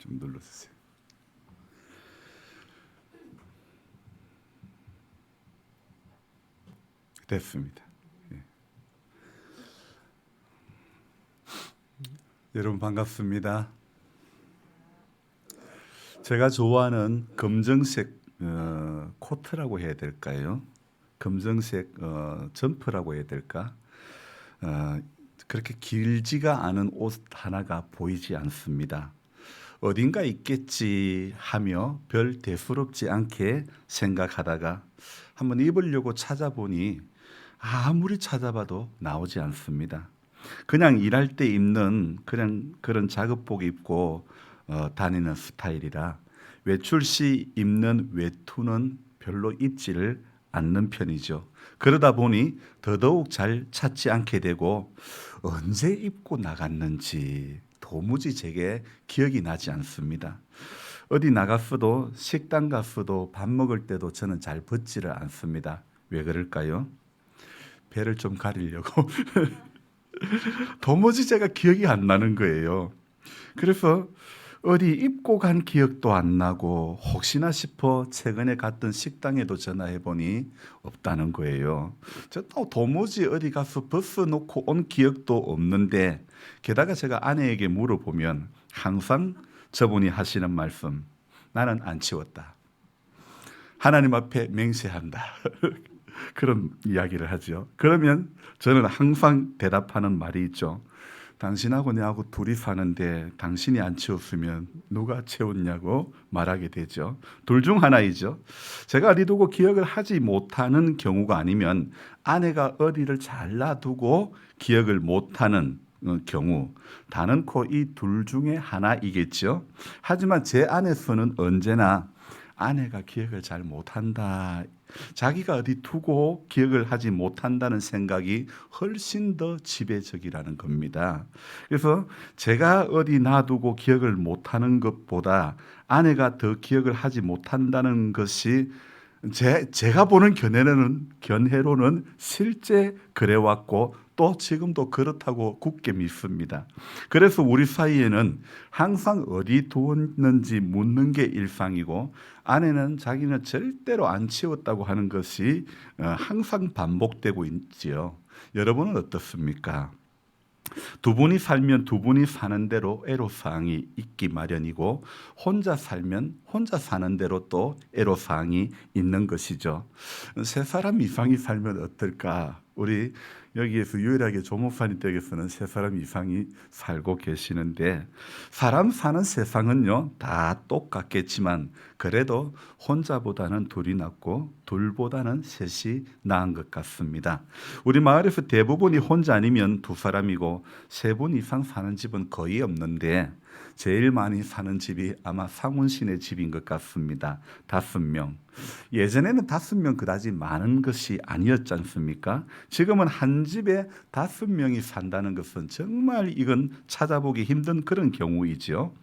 좀 눌러주세요. 됐습니다. 예. 여러분 반갑습니다. 제가 좋아하는 검정색 코트라고 해야 될까요? 검정색 점퍼라고 해야 될까? 어, 그렇게 길지가 않은 옷 하나가 보이지 않습니다. 어딘가 있겠지 하며 별 대수롭지 않게 생각하다가 한번 입으려고 찾아보니 아무리 찾아봐도 나오지 않습니다. 그냥 일할 때 입는 그냥 그런 작업복 입고 다니는 스타일이라 외출 시 입는 외투는 별로 입지를 않는 편이죠. 그러다 보니 더더욱 잘 찾지 않게 되고 언제 입고 나갔는지 도무지 제게 기억이 나지 않습니다. 어디 나갔어도 식당 갔어도 밥 먹을 때도 저는 잘 벗지를 않습니다. 왜 그럴까요? 배를 좀 가리려고. 도무지 제가 기억이 안 나는 거예요. 그래서 어디 입고 간 기억도 안 나고 혹시나 싶어 최근에 갔던 식당에도 전화해 보니 없다는 거예요. 저 또 도무지 어디 가서 벗어놓고 온 기억도 없는데 게다가 제가 아내에게 물어보면 항상 저분이 하시는 말씀, 나는 안 치웠다. 하나님 앞에 맹세한다. 그런 이야기를 하죠. 그러면 저는 항상 대답하는 말이 있죠. 당신하고 내하고 둘이 사는데 당신이 안 치웠으면 누가 채웠냐고 말하게 되죠. 둘 중 하나이죠. 제가 어디 두고 기억을 하지 못하는 경우가 아니면 아내가 어디를 잘 놔두고 기억을 못하는 경우, 단언코 이 둘 중에 하나이겠죠. 하지만 제 안에서는 언제나 아내가 기억을 잘 못한다. 자기가 어디 두고 기억을 하지 못한다는 생각이 훨씬 더 지배적이라는 겁니다. 그래서 제가 어디 놔두고 기억을 못하는 것보다 아내가 더 기억을 하지 못한다는 것이 제가 보는 견해로는 실제 그래왔고 또 지금도 그렇다고 굳게 믿습니다. 그래서 우리 사이에는 항상 어디 두었는지 묻는 게 일상이고 아내는 자기는 절대로 안 치웠다고 하는 것이 항상 반복되고 있지요. 여러분은 어떻습니까? 두 분이 살면 두 분이 사는 대로 애로사항이 있기 마련이고 혼자 살면 혼자 사는 대로 또 애로사항이 있는 것이죠. 세 사람 이상이 살면 어떨까? 우리 여기에서 유일하게 조목사님 댁에서는 세 사람 이상이 살고 계시는데 사람 사는 세상은요 다 똑같겠지만 그래도 혼자보다는 둘이 낫고 둘보다는 셋이 나은 것 같습니다. 우리 마을에서 대부분이 혼자 아니면 두 사람이고 세 분 이상 사는 집은 거의 없는데 제일 많이 사는 집이 아마 상훈씨네 집인 것 같습니다. 5명. 예전에는 5명 그다지 많은 것이 아니었지 않습니까? 지금은 한 집에 5명이 산다는 것은 정말 이건 찾아보기 힘든 그런 경우이죠.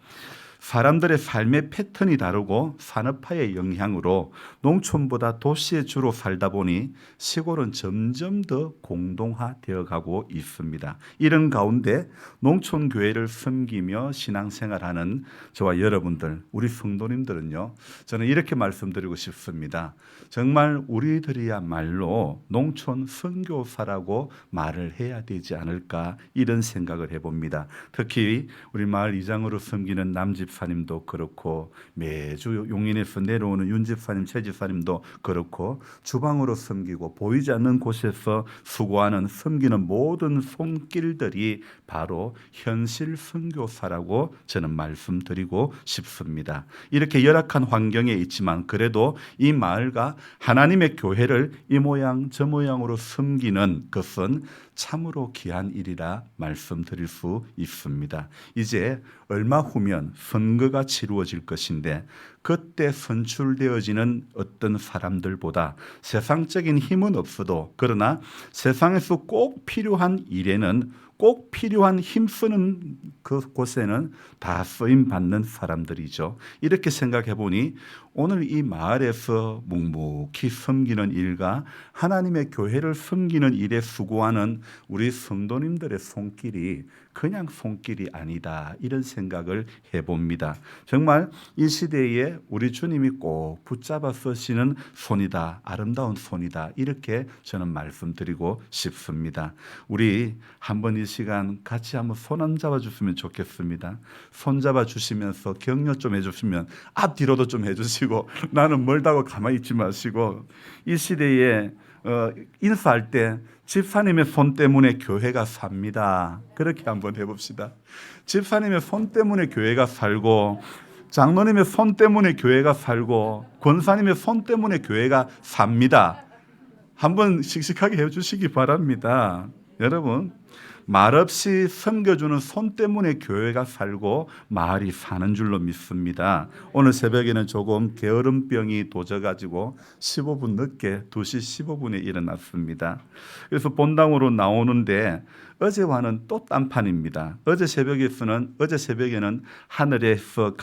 사람들의 삶의 패턴이 다르고 산업화의 영향으로 농촌보다 도시에 주로 살다 보니 시골은 점점 더 공동화되어 가고 있습니다. 이런 가운데 농촌교회를 섬기며 신앙생활하는 저와 여러분들, 우리 성도님들은요, 저는 이렇게 말씀드리고 싶습니다. 정말 우리들이야말로 농촌 선교사라고 말을 해야 되지 않을까 이런 생각을 해봅니다. 특히 우리 마을 이장으로 섬기는 남집사님도 그렇고 매주 용인에서 내려오는 윤집사님, 최집사님도 그렇고 주방으로 섬기고 보이지 않는 곳에서 수고하는 섬기는 모든 손길들이 바로 현실 선교사라고 저는 말씀드리고 싶습니다. 이렇게 열악한 환경에 있지만 그래도 이 마을과 하나님의 교회를 이 모양 저 모양으로 섬기는 것은 참으로 귀한 일이라 말씀드릴 수 있습니다. 이제 얼마 후면 선거가 치루어질 것인데 그때 선출되어지는 어떤 사람들보다 세상적인 힘은 없어도 그러나 세상에서 꼭 필요한 일에는 꼭 필요한 힘쓰는 그곳에는 다 쓰임 받는 사람들이죠. 이렇게 생각해 보니 오늘 이 마을에서 묵묵히 섬기는 일과 하나님의 교회를 섬기는 일에 수고하는 우리 성도님들의 손길이 그냥 손길이 아니다. 이런 생각을 해봅니다. 정말 이 시대에 우리 주님이 꼭 붙잡아 쓰시는 손이다. 아름다운 손이다. 이렇게 저는 말씀드리고 싶습니다. 우리 한번 이 시간 같이 한번 손 한 잡아 주시면 좋겠습니다. 손 잡아 주시면서 격려 좀 해주시면 앞뒤로도 좀 해주시고 나는 멀다고 가만히 있지 마시고 이 시대에 인사할 때 집사님의 손 때문에 교회가 삽니다. 그렇게 한번 해봅시다. 집사님의 손 때문에 교회가 살고 장로님의 손 때문에 교회가 살고 권사님의 손 때문에 교회가 삽니다. 한번 씩씩하게 해주시기 바랍니다. 여러분, 말없이 섬겨주는 손 때문에 교회가 살고 마을이 사는 줄로 믿습니다. 오늘 새벽에는 조금 게으름병이 도져가지고 15분 늦게 2시 15분에 일어났습니다. 그래서 본당으로 나오는데 어제와는 또 딴판입니다. 어제 새벽에는 하늘에서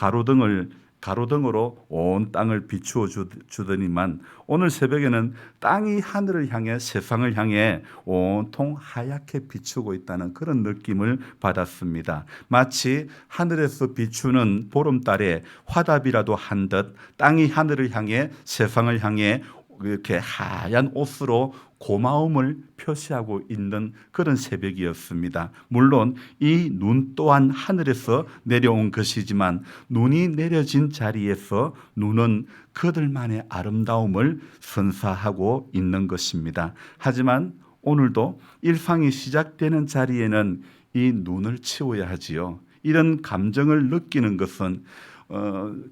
가로등으로 온 땅을 비추어 주더니만 오늘 새벽에는 땅이 하늘을 향해 세상을 향해 온통 하얗게 비추고 있다는 그런 느낌을 받았습니다. 마치 하늘에서 비추는 보름달에 화답이라도 한 듯 땅이 하늘을 향해 세상을 향해 이렇게 하얀 옷으로 고마움을 표시하고 있는 그런 새벽이었습니다. 물론 이 눈 또한 하늘에서 내려온 것이지만 눈이 내려진 자리에서 눈은 그들만의 아름다움을 선사하고 있는 것입니다. 하지만 오늘도 일상이 시작되는 자리에는 이 눈을 치워야 하지요. 이런 감정을 느끼는 것은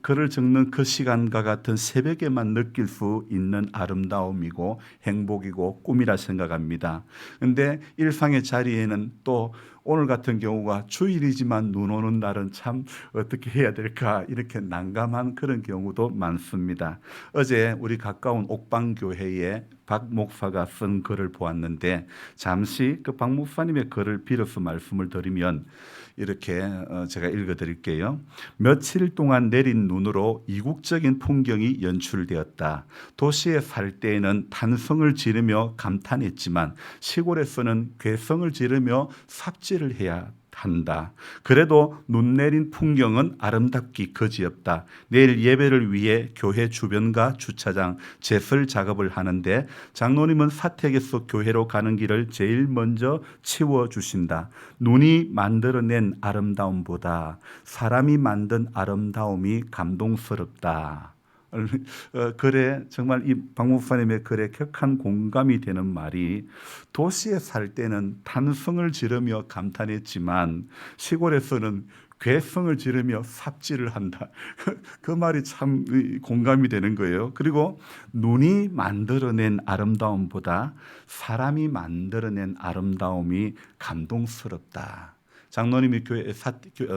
글을 적는 그 시간과 같은 새벽에만 느낄 수 있는 아름다움이고 행복이고 꿈이라 생각합니다. 그런데 일상의 자리에는 또 오늘 같은 경우가 주일이지만 눈 오는 날은 참 어떻게 해야 될까 이렇게 난감한 그런 경우도 많습니다. 어제 우리 가까운 옥방교회에 박 목사가 쓴 글을 보았는데 잠시 그 박 목사님의 글을 빌어서 말씀을 드리면 이렇게 제가 읽어드릴게요. 며칠 동안 내린 눈으로 이국적인 풍경이 연출되었다. 도시에 살 때에는 탄성을 지르며 감탄했지만 시골에서는 괴성을 지르며 삽질을 해야 한다. 그래도 눈 내린 풍경은 아름답기 그지없다. 내일 예배를 위해 교회 주변과 주차장 제설 작업을 하는데 장로님은 사택에서 교회로 가는 길을 제일 먼저 치워주신다. 눈이 만들어낸 아름다움보다 사람이 만든 아름다움이 감동스럽다. 글에 정말 이 박 목사님의 글에 격한 공감이 되는 말이 도시에 살 때는 탄성을 지르며 감탄했지만 시골에서는 괴성을 지르며 삽질을 한다. 그 말이 참 공감이 되는 거예요. 그리고 눈이 만들어낸 아름다움보다 사람이 만들어낸 아름다움이 감동스럽다. 장로님이 교회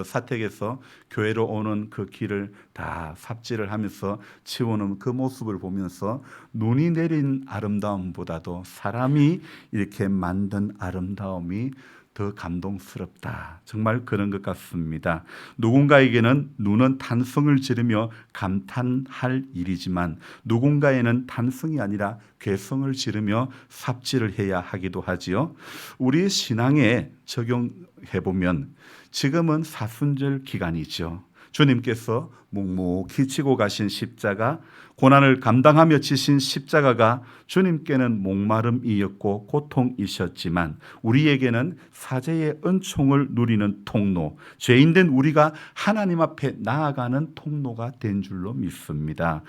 사택에서 교회로 오는 그 길을 다 삽질을 하면서 치우는 그 모습을 보면서 눈이 내린 아름다움보다도 사람이 이렇게 만든 아름다움이 더 감동스럽다. 정말 그런 것 같습니다. 누군가에게는 눈은 탄성을 지르며 감탄할 일이지만 누군가에는 탄성이 아니라 괴성을 지르며 삽질을 해야 하기도 하지요. 우리 신앙에 적용해 보면 지금은 사순절 기간이죠. 주님께서 묵묵히 지고 가신 십자가, 고난을 감당하며 지신 십자가가 주님께는 목마름이었고 고통이셨지만 우리에게는 사죄의 은총을 누리는 통로, 죄인된 우리가 하나님 앞에 나아가는 통로가 된 줄로 믿습니다.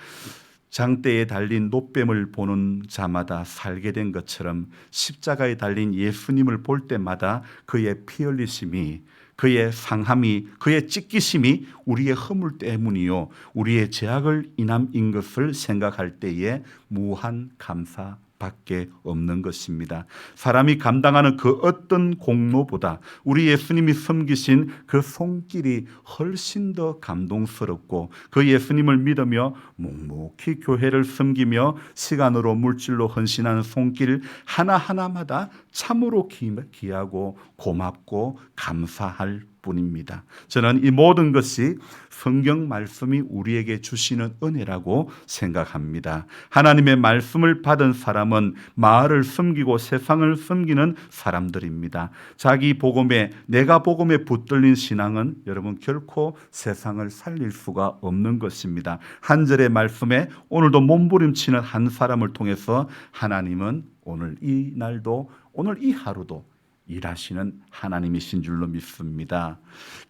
장대에 달린 노뱀을 보는 자마다 살게 된 것처럼 십자가에 달린 예수님을 볼 때마다 그의 피 흘리심이, 그의 상함이, 그의 찢기심이 우리의 허물 때문이요 우리의 죄악을 인함인 것을 생각할 때에 무한 감사 밖에 없는 것입니다. 사람이 감당하는 그 어떤 공로보다 우리 예수님이 섬기신 그 손길이 훨씬 더 감동스럽고 그 예수님을 믿으며 묵묵히 교회를 섬기며 시간으로 물질로 헌신하는 손길 하나하나마다 참으로 귀하고 고맙고 감사할 뿐입니다. 저는 이 모든 것이 성경 말씀이 우리에게 주시는 은혜라고 생각합니다. 하나님의 말씀을 받은 사람은 마을을 섬기고 세상을 섬기는 사람들입니다. 자기 복음에, 내가 복음에 붙들린 신앙은 여러분 결코 세상을 살릴 수가 없는 것입니다. 한 절의 말씀에 오늘도 몸부림치는 한 사람을 통해서 하나님은 오늘 이 날도, 오늘 이 하루도 일하시는 하나님이신 줄로 믿습니다.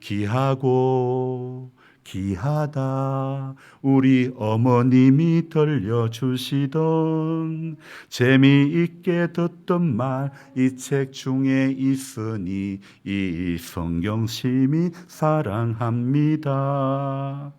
귀하고 귀하다 우리 어머님이 들려주시던 재미있게 듣던 말 이 책 중에 있으니 이 성경 심히 사랑합니다.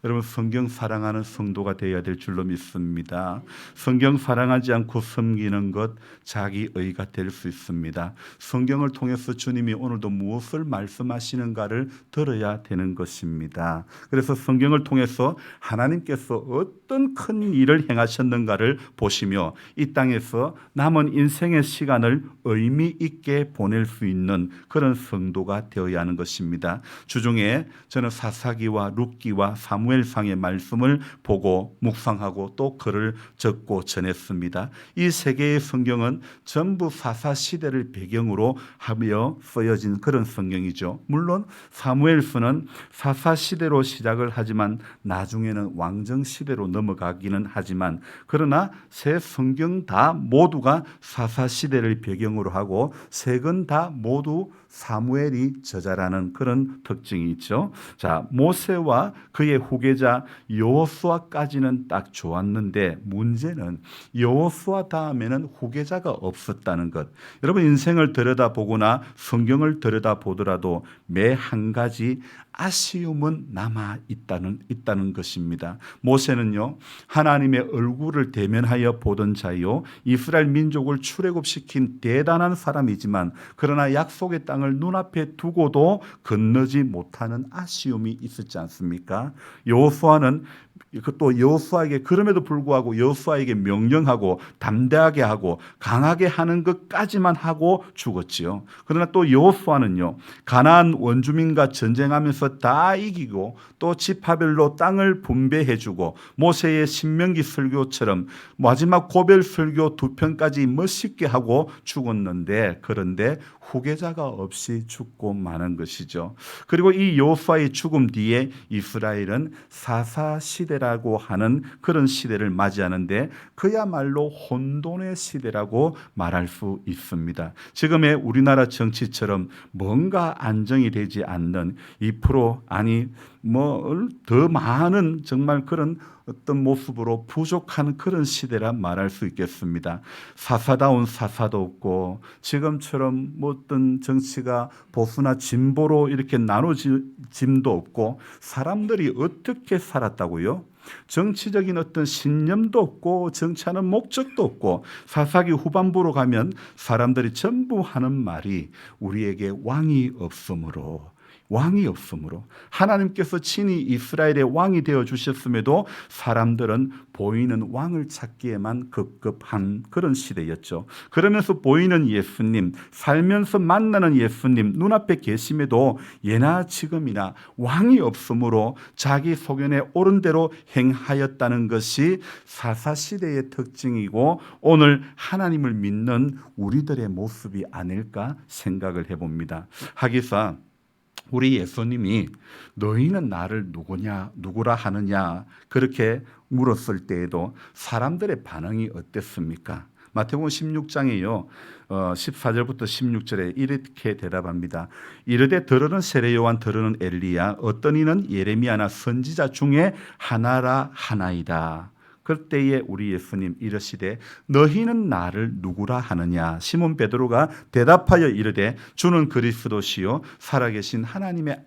여러분, 성경 사랑하는 성도가 되어야 될 줄로 믿습니다. 성경 사랑하지 않고 섬기는 것 자기의가 될 수 있습니다. 성경을 통해서 주님이 오늘도 무엇을 말씀하시는가를 들어야 되는 것입니다. 그래서 성경을 통해서 하나님께서 어떤 큰 일을 행하셨는가를 보시며 이 땅에서 남은 인생의 시간을 의미 있게 보낼 수 있는 그런 성도가 되어야 하는 것입니다. 주중에 저는 사사기와 룻기와 사무엘상의 말씀을 보고 묵상하고 또 글을 적고 전했습니다. 이 세 개의 성경은 전부 사사시대를 배경으로 하며 쓰여진 그런 성경이죠. 물론 사무엘서는 사사시대로 시작을 하지만 나중에는 왕정시대로 넘어가기는 하지만, 그러나 세 성경 다 모두가 사사시대를 배경으로 하고 세 권 다 모두 사무엘이 저자라는 그런 특징이 있죠. 자, 모세와 그의 후계자 여호수아까지는 딱 좋았는데 문제는 여호수아 다음에는 후계자가 없었다는 것. 여러분, 인생을 들여다보거나 성경을 들여다보더라도 매 한 가지 아쉬움은 남아 있다는 것입니다. 모세는요, 하나님의 얼굴을 대면하여 보던 자요, 이스라엘 민족을 출애굽시킨 대단한 사람이지만 그러나 약속의 땅을 눈앞에 두고도 건너지 못하는 아쉬움이 있었지 않습니까? 여호수아는 또 여호수아에게, 그럼에도 불구하고 여호수아에게 명령하고 담대하게 하고 강하게 하는 것까지만 하고 죽었지요. 그러나 또 여호수아는요, 가나안 원주민과 전쟁하면서 다 이기고 또 지파별로 땅을 분배해주고 모세의 신명기 설교처럼 마지막 고별 설교 2편까지 멋있게 하고 죽었는데, 그런데 후계자가 없이 죽고 마는 것이죠. 그리고 이 여호수아의 죽음 뒤에 이스라엘은 사사시대라고 하는 그런 시대를 맞이하는데 그야말로 혼돈의 시대라고 말할 수 있습니다. 지금의 우리나라 정치처럼 뭔가 안정이 되지 않는 2% 아니 더 많은 정말 그런 어떤 모습으로 부족한 그런 시대라 말할 수 있겠습니다. 사사다운 사사도 없고 지금처럼 어떤 정치가 보수나 진보로 이렇게 나눠짐도 없고 사람들이 어떻게 살았다고요? 정치적인 어떤 신념도 없고 정치하는 목적도 없고 사사기 후반부로 가면 사람들이 전부 하는 말이 우리에게 왕이 없으므로 하나님께서 친히 이스라엘의 왕이 되어 주셨음에도 사람들은 보이는 왕을 찾기에만 급급한 그런 시대였죠. 그러면서 보이는 예수님, 살면서 만나는 예수님 눈앞에 계심에도 예나 지금이나 왕이 없으므로 자기 소견에 옳은 대로 행하였다는 것이 사사시대의 특징이고 오늘 하나님을 믿는 우리들의 모습이 아닐까 생각을 해봅니다. 하기사 우리 예수님이 너희는 나를 누구라 하느냐 그렇게 물었을 때에도 사람들의 반응이 어땠습니까? 마태복음 16장에요 14절부터 16절에 이렇게 대답합니다. 이르되 들으는 세례 요한 들으는 엘리야 어떤 이는 예레미야나 선지자 중에 하나라 하나이다. 그때에 우리 예수님 이르시되 너희는 나를 누구라 하느냐. 시몬 베드로가 대답하여 이르되 주는 그리스도시요 살아계신 하나님의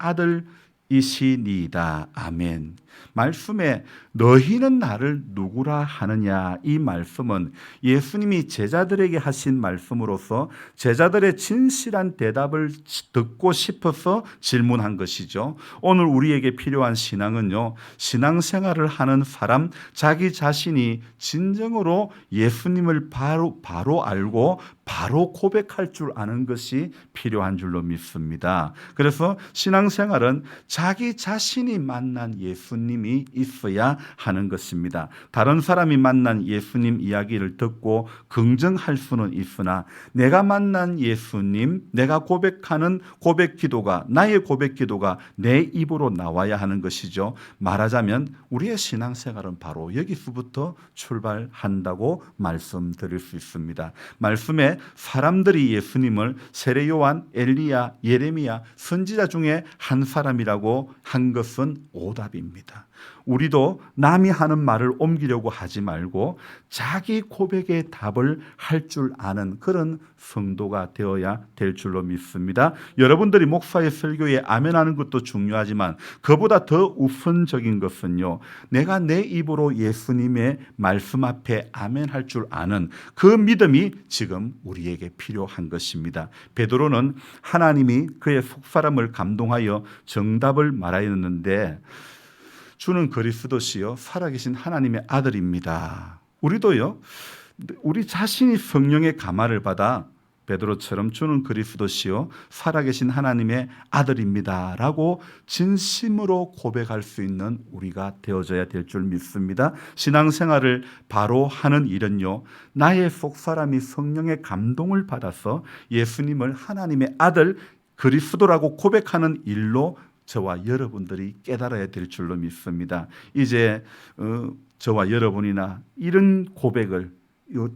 아들이시니이다. 아멘. 말씀에 너희는 나를 누구라 하느냐 이 말씀은 예수님이 제자들에게 하신 말씀으로서 제자들의 진실한 대답을 듣고 싶어서 질문한 것이죠. 오늘 우리에게 필요한 신앙은요, 신앙생활을 하는 사람 자기 자신이 진정으로 예수님을 바로 알고 바로 고백할 줄 아는 것이 필요한 줄로 믿습니다. 그래서 신앙생활은 자기 자신이 만난 예수님이 있어야 하는 것입니다. 다른 사람이 만난 예수님 이야기를 듣고 긍정할 수는 있으나 내가 만난 예수님, 내가 고백하는 고백 기도가, 나의 고백 기도가 내 입으로 나와야 하는 것이죠. 말하자면 우리의 신앙생활은 바로 여기서부터 출발한다고 말씀드릴 수 있습니다. 말씀에 사람들이 예수님을 세례 요한, 엘리야, 예레미야 선지자 중에 한 사람이라고 한 것은 오답입니다. 우리도 남이 하는 말을 옮기려고 하지 말고 자기 고백의 답을 할 줄 아는 그런 성도가 되어야 될 줄로 믿습니다. 여러분들이 목사의 설교에 아멘하는 것도 중요하지만 그보다 더 우선적인 것은요, 내가 내 입으로 예수님의 말씀 앞에 아멘할 줄 아는 그 믿음이 지금 우리에게 필요한 것입니다. 베드로는 하나님이 그의 속사람을 감동하여 정답을 말하였는데 주는 그리스도시요 살아계신 하나님의 아들입니다. 우리도요, 우리 자신이 성령의 감화를 받아 베드로처럼 주는 그리스도시요 살아계신 하나님의 아들입니다 라고 진심으로 고백할 수 있는 우리가 되어져야 될 줄 믿습니다. 신앙생활을 바로 하는 일은요, 나의 속사람이 성령의 감동을 받아서 예수님을 하나님의 아들 그리스도라고 고백하는 일로 저와 여러분들이 깨달아야 될 줄로 믿습니다. 이제 저와 여러분이나 이런 고백을,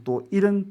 또 이런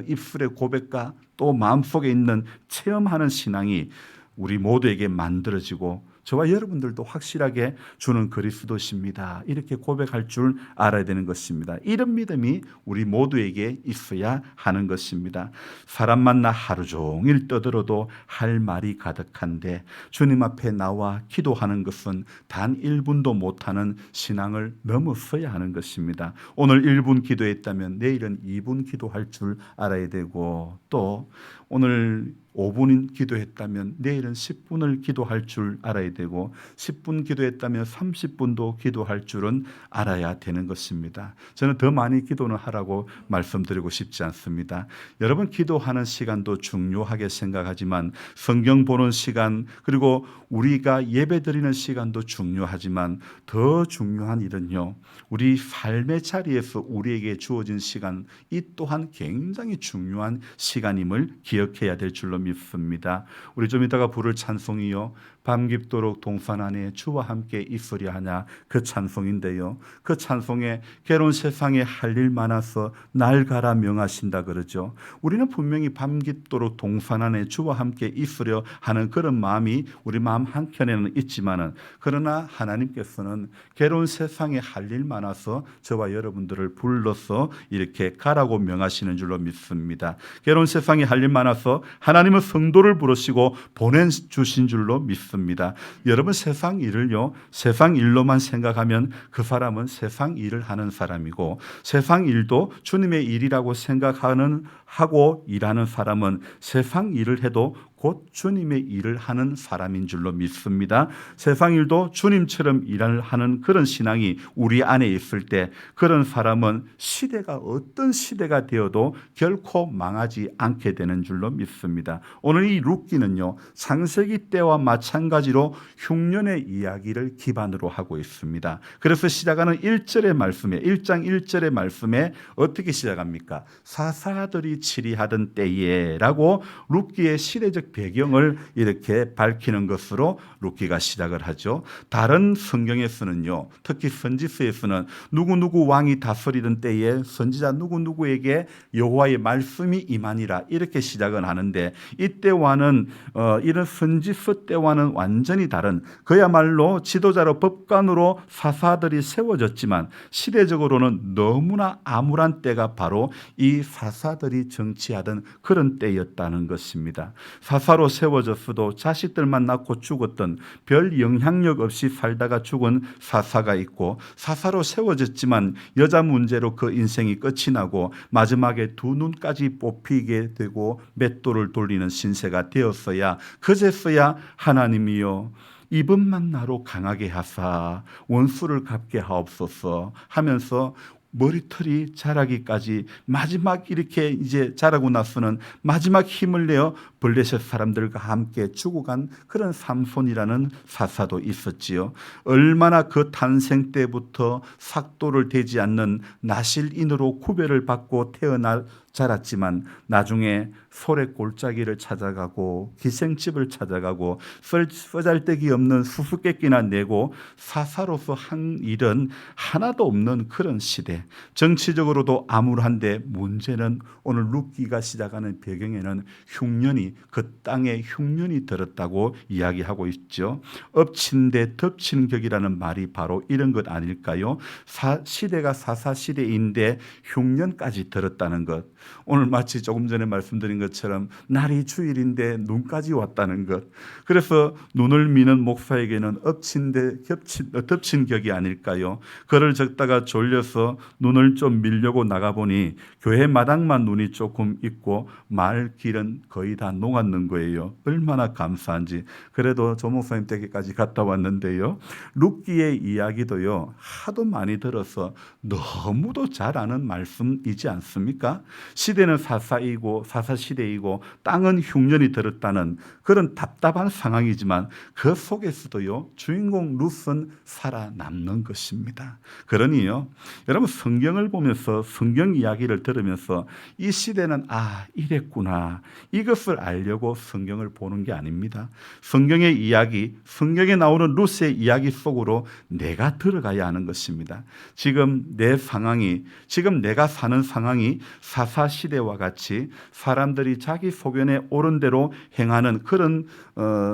입술의 고백과 또 마음속에 있는 체험하는 신앙이 우리 모두에게 만들어지고 저와 여러분들도 확실하게 주는 그리스도십니다 이렇게 고백할 줄 알아야 되는 것입니다. 이런 믿음이 우리 모두에게 있어야 하는 것입니다. 사람 만나 하루 종일 떠들어도 할 말이 가득한데 주님 앞에 나와 기도하는 것은 단 1분도 못하는 신앙을 넘어서야 하는 것입니다. 오늘 1분 기도했다면 내일은 2분 기도할 줄 알아야 되고, 또 오늘 5분 기도했다면 내일은 10분을 기도할 줄 알아야 되고 10분 기도했다면 30분도 기도할 줄은 알아야 되는 것입니다. 저는 더 많이 기도는 하라고 말씀드리고 싶지 않습니다. 여러분, 기도하는 시간도 중요하게 생각하지만 성경 보는 시간, 그리고 우리가 예배 드리는 시간도 중요하지만 더 중요한 일은요, 우리 삶의 자리에서 우리에게 주어진 시간, 이 또한 굉장히 중요한 시간임을 기억해야 될 줄로 믿습니다. 우리 좀 이따가 부를 찬송이요, 밤 깊도록 동산 안에 주와 함께 있으려 하냐, 그 찬송인데요, 그 찬송에 괴로운 세상에 할 일 많아서 날 가라 명하신다 그러죠. 우리는 분명히 밤 깊도록 동산 안에 주와 함께 있으려 하는 그런 마음이 우리 마음 한켠에는 있지만은, 그러나 하나님께서는 괴로운 세상에 할 일 많아서 저와 여러분들을 불러서 이렇게 가라고 명하시는 줄로 믿습니다. 괴로운 세상에 할 일 많아서 하나님은 성도를 부르시고 보내주신 줄로 믿습니다. 여러분, 세상 일을요, 세상 일로만 생각하면 그 사람은 세상 일을 하는 사람이고, 세상 일도 주님의 일이라고 생각하는 하고 일하는 사람은 세상 일을 해도 곧 주님의 일을 하는 사람인 줄로 믿습니다. 세상 일도 주님처럼 일을 하는 그런 신앙이 우리 안에 있을 때 그런 사람은 시대가 어떤 시대가 되어도 결코 망하지 않게 되는 줄로 믿습니다. 오늘 이 룻기는요, 창세기 때와 마찬가지로 흉년의 이야기를 기반으로 하고 있습니다. 그래서 시작하는 1절의 말씀에, 1장 1절의 말씀에 어떻게 시작합니까? 사사들이 치리하던 때에 라고 룻기의 시대적 배경을 이렇게 밝히는 것으로 룻기가 시작을 하죠. 다른 성경에서는요, 특히 선지서에서는 누구누구 왕이 다스리던 때에 선지자 누구누구에게 여호와의 말씀이 임하니라 이렇게 시작은 하는데, 이때와는 이런 선지서 때와는 완전히 다른, 그야말로 지도자로 법관으로 사사들이 세워졌지만 시대적으로는 너무나 암울한 때가 바로 이 사사들이 정치하던 그런 때였다는 것입니다. 사사로 세워졌어도 자식들만 낳고 죽었던, 별 영향력 없이 살다가 죽은 사사가 있고, 사사로 세워졌지만 여자 문제로 그 인생이 끝이 나고 마지막에 두 눈까지 뽑히게 되고 맷돌을 돌리는 신세가 되었어야, 그제서야 하나님이여 이번만 나로 강하게 하사 원수를 갚게 하옵소서 하면서 머리털이 자라기까지 마지막 이렇게 이제 자라고 나서는 마지막 힘을 내어 블레셋 사람들과 함께 죽어간 그런 삼손이라는 사사도 있었지요. 얼마나 그 탄생 때부터 삭도를 대지 않는 나실인으로 구별을 받고 태어나 자랐지만 나중에 소래 골짜기를 찾아가고 기생집을 찾아가고 쓰잘데기 없는 수수께끼나 내고 사사로서 한 일은 하나도 없는 그런 시대. 정치적으로도 암울한데 문제는 오늘 룻기가 시작하는 배경에는 흉년이 그 땅에 흉년이 들었다고 이야기하고 있죠. 엎친 데 덮친 격이라는 말이 바로 이런 것 아닐까요? 시대가 사사 시대인데 흉년까지 들었다는 것. 오늘 마치 조금 전에 말씀드린 것처럼 날이 주일인데 눈까지 왔다는 것. 그래서 눈을 미는 목사에게는 엎친 데 덮친 격이 아닐까요? 글을 적다가 졸려서 눈을 좀 밀려고 나가보니 교회 마당만 눈이 조금 있고 말길은 거의 다 녹았는 거예요. 얼마나 감사한지. 그래도 조 목사님 댁에까지 갔다 왔는데요. 룻기의 이야기도요, 하도 많이 들어서 너무도 잘 아는 말씀이지 않습니까? 시대는 사사시대이고 땅은 흉년이 들었다는 그런 답답한 상황이지만 그 속에서도요, 주인공 룻은 살아남는 것입니다. 그러니요, 여러분 성경을 보면서 성경 이야기를 들으면서 이 시대는 이랬구나, 이것을 알려고 성경을 보는 게 아닙니다. 성경의 이야기, 성경에 나오는 룻의 이야기 속으로 내가 들어가야 하는 것입니다. 지금 내 상황이, 지금 내가 사는 상황이 사사시대와 같이 사람들이 자기 소견에 옳은 대로 행하는 그런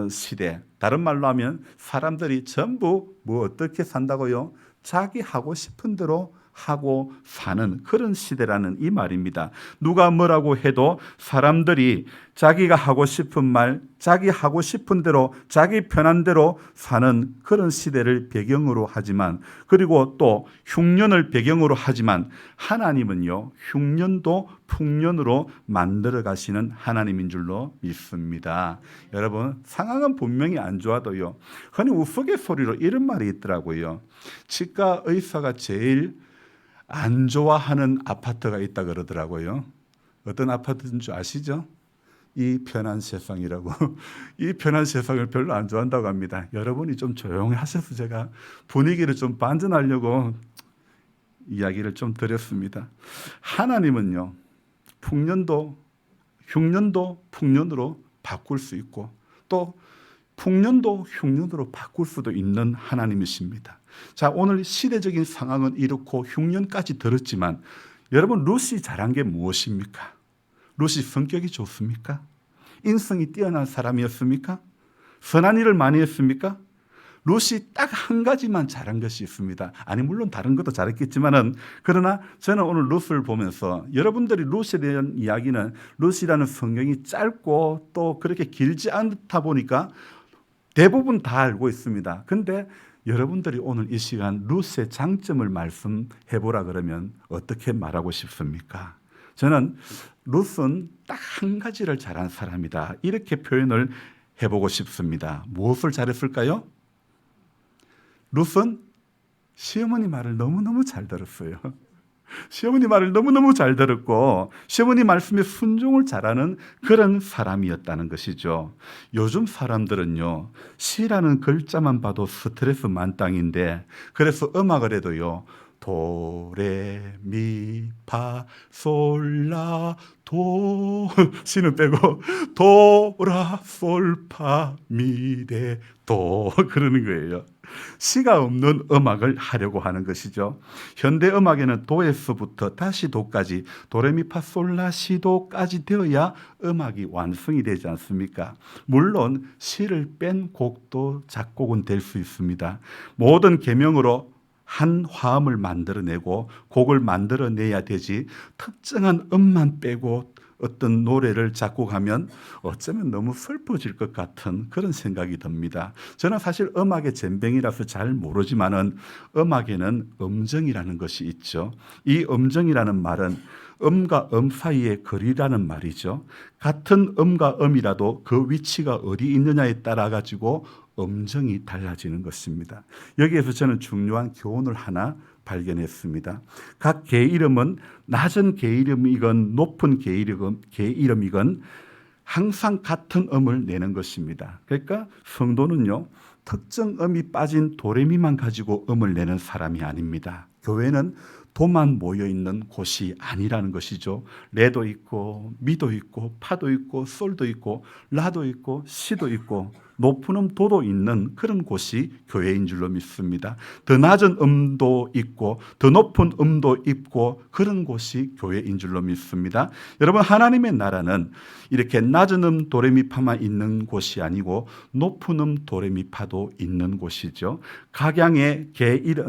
시대. 다른 말로 하면 사람들이 전부 어떻게 산다고요? 자기 하고 싶은 대로 하고 사는 그런 시대라는 이 말입니다. 누가 뭐라고 해도 사람들이 자기가 하고 싶은 말, 자기 하고 싶은 대로, 자기 편한 대로 사는 그런 시대를 배경으로 하지만, 그리고 또 흉년을 배경으로 하지만 하나님은요, 흉년도 풍년으로 만들어 가시는 하나님인 줄로 믿습니다. 여러분, 상황은 분명히 안 좋아도요, 흔히 우스갯소리로 이런 말이 있더라고요. 치과 의사가 제일 안 좋아하는 아파트가 있다 그러더라고요. 어떤 아파트인 줄 아시죠? 이 편한 세상이라고. 이 편한 세상을 별로 안 좋아한다고 합니다. 여러분이 좀 조용히 하셔서 제가 분위기를 좀 반전하려고 이야기를 좀 드렸습니다. 하나님은요, 흉년도 풍년으로 바꿀 수 있고 또 풍년도 흉년으로 바꿀 수도 있는 하나님이십니다. 자, 오늘 시대적인 상황은 이렇고 흉년까지 들었지만 여러분, 룻이 잘한 게 무엇입니까? 룻이 성격이 좋습니까? 인성이 뛰어난 사람이었습니까? 선한 일을 많이 했습니까? 룻이 딱 한 가지만 잘한 것이 있습니다. 아니, 물론 다른 것도 잘했겠지만은, 그러나 저는 오늘 룻을 보면서 여러분들이 룻에 대한 이야기는 룻이라는 성경이 짧고 또 그렇게 길지 않다 보니까 대부분 다 알고 있습니다. 근데 여러분들이 오늘 이 시간 룻의 장점을 말씀해 보라 그러면 어떻게 말하고 싶습니까? 저는 룻은 딱 한 가지를 잘한 사람이다, 이렇게 표현을 해보고 싶습니다. 무엇을 잘했을까요? 룻은 시어머니 말을 너무너무 잘 들었어요. 시어머니 말을 너무너무 잘 들었고 시어머니 말씀에 순종을 잘하는 그런 사람이었다는 것이죠. 요즘 사람들은요, 시라는 글자만 봐도 스트레스 만땅인데, 그래서 음악을 해도요, 도레미파솔라도 시는 빼고 도라솔파미레도 그러는 거예요. 시가 없는 음악을 하려고 하는 것이죠. 현대 음악에는 도에서부터 다시 도까지, 도레미파솔라시도까지 되어야 음악이 완성이 되지 않습니까? 물론 시를 뺀 곡도 작곡은 될 수 있습니다. 모든 계명으로 한 화음을 만들어내고 곡을 만들어내야 되지, 특정한 음만 빼고 어떤 노래를 작곡하면 어쩌면 너무 슬퍼질 것 같은 그런 생각이 듭니다. 저는 사실 음악의 젬병이라서 잘 모르지만은 음악에는 음정이라는 것이 있죠. 이 음정이라는 말은 음과 음 사이의 거리라는 말이죠. 같은 음과 음이라도 그 위치가 어디 있느냐에 따라 가지고 음정이 달라지는 것입니다. 여기에서 저는 중요한 교훈을 하나 발견했습니다. 각 개 이름은 낮은 개 이름이건 높은 개 이름이건 항상 같은 음을 내는 것입니다. 그러니까 성도는요, 특정 음이 빠진 도레미만 가지고 음을 내는 사람이 아닙니다. 교회는 도만 모여 있는 곳이 아니라는 것이죠. 레도 있고 미도 있고 파도 있고 솔도 있고 라도 있고 시도 있고 높은 음 도도 있는 그런 곳이 교회인 줄로 믿습니다. 더 낮은 음도 있고 더 높은 음도 있고 그런 곳이 교회인 줄로 믿습니다. 여러분, 하나님의 나라는 이렇게 낮은 음 도레미파만 있는 곳이 아니고 높은 음 도레미파도 있는 곳이죠. 각양의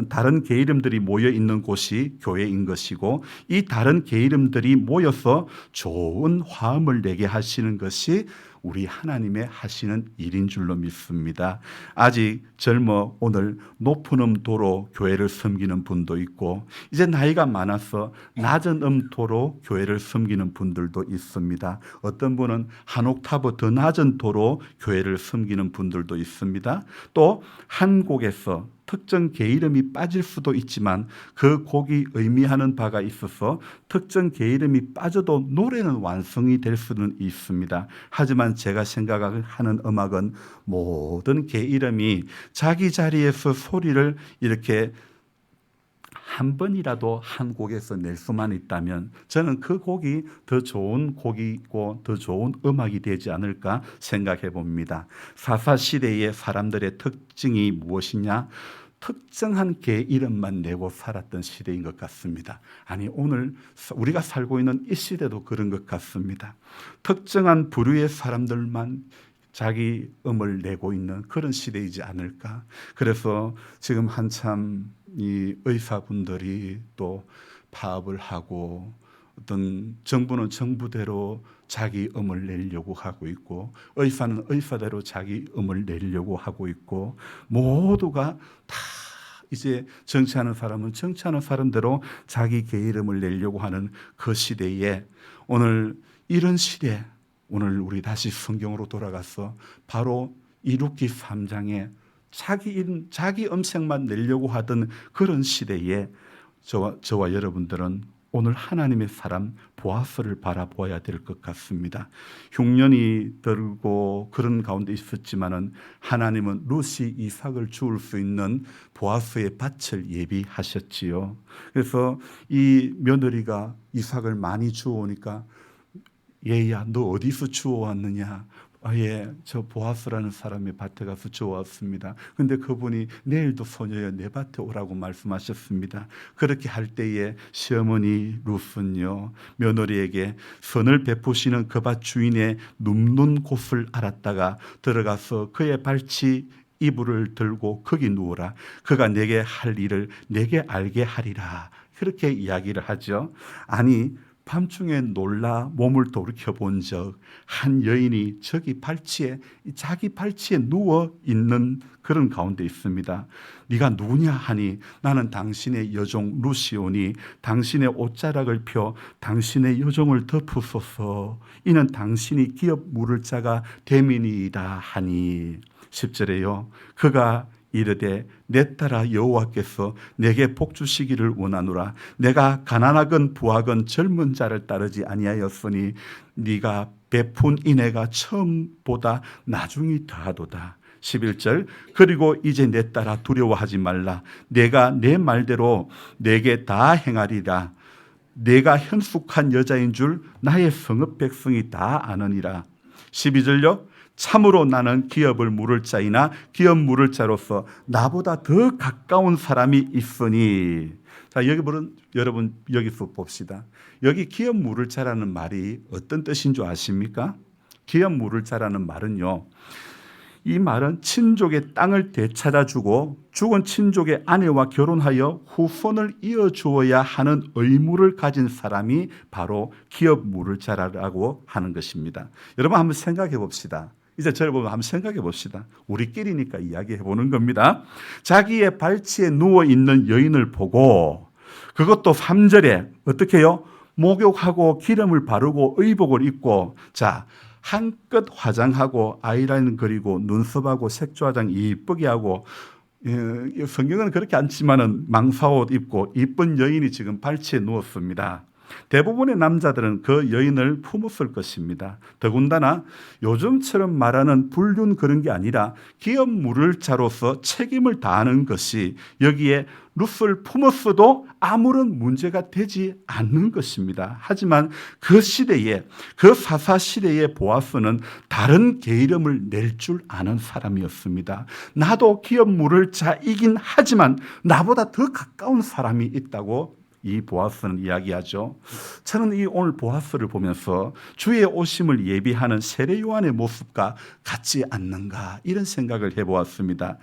다른 개 이름들이 모여 있는 곳이 교회인 것이고, 이 다른 개 이름들이 모여서 좋은 화음을 내게 하시는 것이 우리 하나님의 하시는 일인 줄로 믿습니다. 아직 젊어 오늘 높은 음도로 교회를 섬기는 분도 있고, 이제 나이가 많아서 낮은 음도로 교회를 섬기는 분들도 있습니다. 어떤 분은 한 옥타브 더 낮은 도로 교회를 섬기는 분들도 있습니다. 또 한 곡에서 특정 개 이름이 빠질 수도 있지만 그 곡이 의미하는 바가 있어서 특정 개 이름이 빠져도 노래는 완성이 될 수는 있습니다. 하지만 제가 생각하는 음악은 모든 개 이름이 자기 자리에서 소리를 이렇게 한 번이라도 한 곡에서 낼 수만 있다면 저는 그 곡이 더 좋은 곡이고 더 좋은 음악이 되지 않을까 생각해 봅니다. 사사시대의 사람들의 특징이 무엇이냐? 특정한 개 이름만 내고 살았던 시대인 것 같습니다. 아니, 오늘 우리가 살고 있는 이 시대도 그런 것 같습니다. 특정한 부류의 사람들만 자기 음을 내고 있는 그런 시대이지 않을까. 그래서 지금 한참 이 의사분들이 또 파업을 하고, 어떤 정부는 정부대로 자기 음을 내려고 하고 있고, 의사는 의사대로 자기 음을 내려고 하고 있고, 모두가 다 이제 정치하는 사람은 정치하는 사람대로 자기 개 이름을 내려고 하는 그 시대에, 오늘 이런 시대, 오늘 우리 다시 성경으로 돌아가서 바로 이룻기 3장에 자기 음색만 내려고 하던 그런 시대에 저와 여러분들은 오늘 하나님의 사람 보아스를 바라보아야 될 것 같습니다. 흉년이 들고 그런 가운데 있었지만은 하나님은 룻이 이삭을 주울 수 있는 보아스의 밭을 예비하셨지요. 그래서 이 며느리가 이삭을 많이 주우니까, 얘야, 너 어디서 주워왔느냐? 예, 저 보아스라는 사람의 밭에 가서 주워왔습니다. 근데 그분이 내일도 소녀여 내 밭에 오라고 말씀하셨습니다. 그렇게 할 때에 시어머니 룻은요, 며느리에게 선을 베푸시는 그 밭 주인의 눕는 곳을 알았다가 들어가서 그의 발치 이불을 들고 거기 누워라. 그가 내게 할 일을 내게 알게 하리라. 그렇게 이야기를 하죠. 아니, 밤중에 놀라 몸을 돌이켜본 적 한 여인이 자기 발치에 누워 있는 그런 가운데 있습니다. 네가 누구냐 하니, 나는 당신의 여종 룻이오니 당신의 옷자락을 펴 당신의 여종을 덮으소서. 이는 당신이 기업 물을 자가 됨이니이다 하니. 10절에요. 그가 이르되 내 딸아, 여호와께서 내게 복 주시기를 원하노라. 내가 가난하건 부하건 젊은 자를 따르지 아니하였으니 네가 베푼 인애가 처음보다 나중이 더하도다. 11절. 그리고 이제 내 딸아, 두려워하지 말라. 내가 내 말대로 내게 다 행하리라. 내가 현숙한 여자인 줄 나의 성읍 백성이 다 아느니라. 12절요. 참으로 나는 기업을 물을 자이나 기업 물을 자로서 나보다 더 가까운 사람이 있으니. 자, 여러분 여기서 봅시다. 여기 기업 물을 자라는 말이 어떤 뜻인 줄 아십니까? 기업 물을 자라는 말은요, 이 말은 친족의 땅을 되찾아주고 죽은 친족의 아내와 결혼하여 후손을 이어주어야 하는 의무를 가진 사람이 바로 기업 물을 자라라고 하는 것입니다. 여러분 한번 생각해 봅시다. 이제 저를 보면 한번 생각해 봅시다. 우리끼리니까 이야기해 보는 겁니다. 자기의 발치에 누워있는 여인을 보고, 그것도 3절에 어떻게 해요? 목욕하고 기름을 바르고 의복을 입고, 자, 한껏 화장하고 아이라인 그리고 눈썹하고 색조 화장 이쁘게 하고 성경은 그렇게 않지만은 망사옷 입고 이쁜 여인이 지금 발치에 누웠습니다. 대부분의 남자들은 그 여인을 품었을 것입니다. 더군다나 요즘처럼 말하는 불륜 그런 게 아니라 기업 물을자로서 책임을 다하는 것이 여기에 룻을 품었어도 아무런 문제가 되지 않는 것입니다. 하지만 그 시대에, 그 사사 시대의 보아스는 다른 계이름을 낼 줄 아는 사람이었습니다. 나도 기업 물을 자이긴 하지만 나보다 더 가까운 사람이 있다고 이 보아스는 이야기하죠. 저는 이 오늘 보아스를 보면서 주의 오심을 예비하는 세례 요한의 모습과 같지 않는가 이런 생각을 해보았습니다.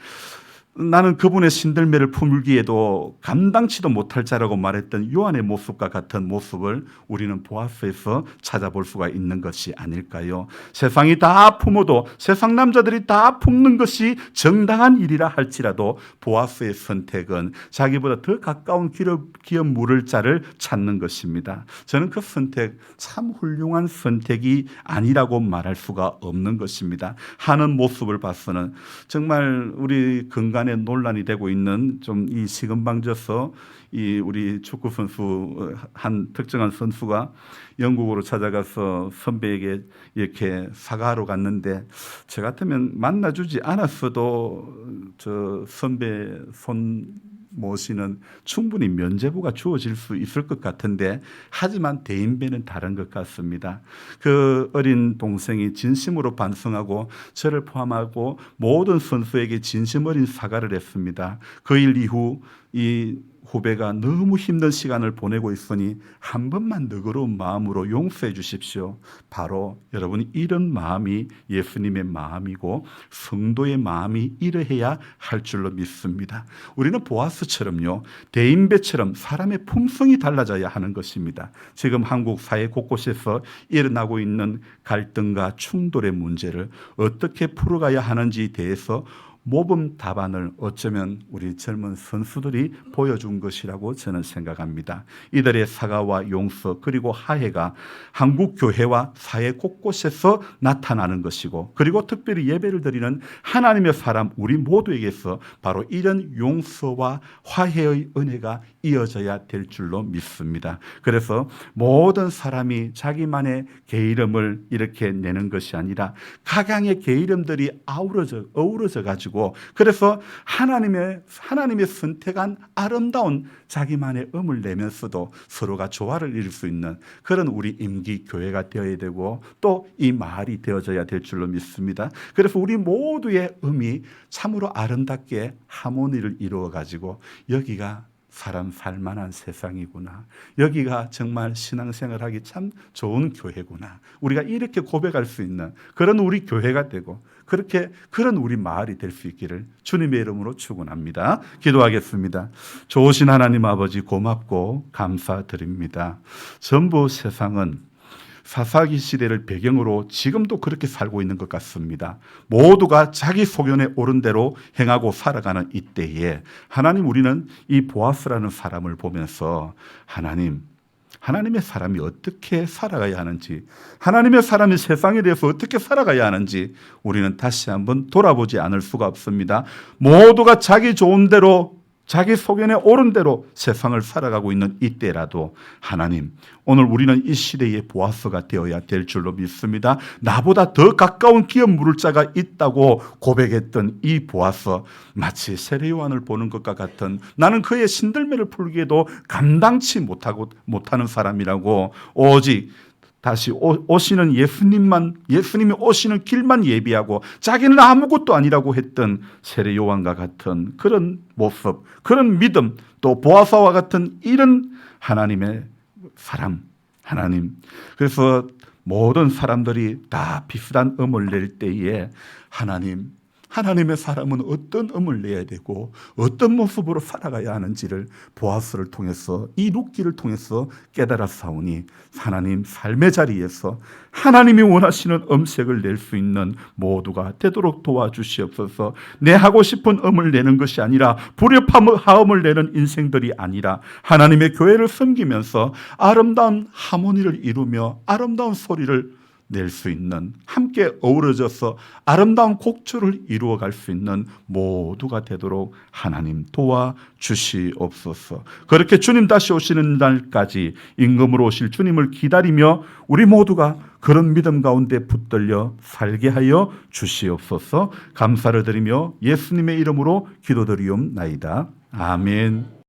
나는 그분의 신들매를 품기에도 감당치도 못할 자라고 말했던 요한의 모습과 같은 모습을 우리는 보아스에서 찾아볼 수가 있는 것이 아닐까요? 세상이 다 품어도 세상 남자들이 다 품는 것이 정당한 일이라 할지라도 보아스의 선택은 자기보다 더 가까운 기업 물을 자를 찾는 것입니다. 저는 그 선택 참 훌륭한 선택이 아니라고 말할 수가 없는 것입니다. 하는 모습을 봐서는 정말 우리 건강에 논란이 되고 있는 좀 이 시금방져서 이 우리 축구 선수 한 특정한 선수가 영국으로 찾아가서 선배에게 이렇게 사과하러 갔는데 저 같으면 만나주지 않았어도 저 선배 손 모시는 충분히 면죄부가 주어질 수 있을 것 같은데 하지만 대인배는 다른 것 같습니다. 그 어린 동생이 진심으로 반성하고 저를 포함하고 모든 선수에게 진심 어린 사과를 했습니다. 그 일 이후 이 후배가 너무 힘든 시간을 보내고 있으니 한 번만 너그러운 마음으로 용서해 주십시오. 바로 여러분이 이런 마음이 예수님의 마음이고 성도의 마음이 이러해야 할 줄로 믿습니다. 우리는 보아스처럼요, 대인배처럼 사람의 품성이 달라져야 하는 것입니다. 지금 한국 사회 곳곳에서 일어나고 있는 갈등과 충돌의 문제를 어떻게 풀어가야 하는지에 대해서 모범 답안을 어쩌면 우리 젊은 선수들이 보여준 것이라고 저는 생각합니다. 이들의 사과와 용서 그리고 화해가 한국 교회와 사회 곳곳에서 나타나는 것이고 그리고 특별히 예배를 드리는 하나님의 사람 우리 모두에게서 바로 이런 용서와 화해의 은혜가 이어져야 될 줄로 믿습니다. 그래서 모든 사람이 자기만의 계이름을 이렇게 내는 것이 아니라 각양의 계이름들이 어우러져 가지고 그래서 하나님의 선택한 아름다운 자기만의 음을 내면서도 서로가 조화를 이룰 수 있는 그런 우리 임기 교회가 되어야 되고 또 이 마을이 되어져야 될 줄로 믿습니다. 그래서 우리 모두의 음이 참으로 아름답게 하모니를 이루어 가지고 여기가 사람 살만한 세상이구나. 여기가 정말 신앙생활하기 참 좋은 교회구나. 우리가 이렇게 고백할 수 있는 그런 우리 교회가 되고 그런 우리 마을이 될 수 있기를 주님의 이름으로 축원합니다. 기도하겠습니다. 좋으신 하나님 아버지 고맙고 감사드립니다. 전부 세상은 사사기 시대를 배경으로 지금도 그렇게 살고 있는 것 같습니다. 모두가 자기 소견에 옳은 대로 행하고 살아가는 이때에 하나님 우리는 이 보아스라는 사람을 보면서 하나님의 사람이 어떻게 살아가야 하는지 하나님의 사람이 세상에 대해서 어떻게 살아가야 하는지 우리는 다시 한번 돌아보지 않을 수가 없습니다. 모두가 자기 좋은 대로 자기 소견에 옳은 대로 세상을 살아가고 있는 이때라도 하나님 오늘 우리는 이 시대의 보아스가 되어야 될 줄로 믿습니다. 나보다 더 가까운 기업 물을 자가 있다고 고백했던 이 보아스 마치 세례 요한을 보는 것과 같은 나는 그의 신들매를 풀기에도 감당치 못하는 사람이라고 오직 다시 오시는 예수님이 오시는 길만 예비하고 자기는 아무것도 아니라고 했던 세례 요한과 같은 그런 모습, 그런 믿음, 또 보아스와 같은 이런 하나님의 사람, 하나님. 그래서 모든 사람들이 다 비슷한 음을 낼 때에 하나님의 사람은 어떤 음을 내야 되고 어떤 모습으로 살아가야 하는지를 보아스를 통해서 이 룻기를 통해서 깨달았사오니 하나님 삶의 자리에서 하나님이 원하시는 음색을 낼 수 있는 모두가 되도록 도와주시옵소서. 내 하고 싶은 음을 내는 것이 아니라 불협화음을 내는 인생들이 아니라 하나님의 교회를 섬기면서 아름다운 하모니를 이루며 아름다운 소리를 낼 수 있는, 함께 어우러져서 아름다운 곡초를 이루어갈 수 있는 모두가 되도록 하나님 도와주시옵소서. 그렇게 주님 다시 오시는 날까지 임금으로 오실 주님을 기다리며 우리 모두가 그런 믿음 가운데 붙들려 살게 하여 주시옵소서. 감사를 드리며 예수님의 이름으로 기도드리옵나이다. 아멘.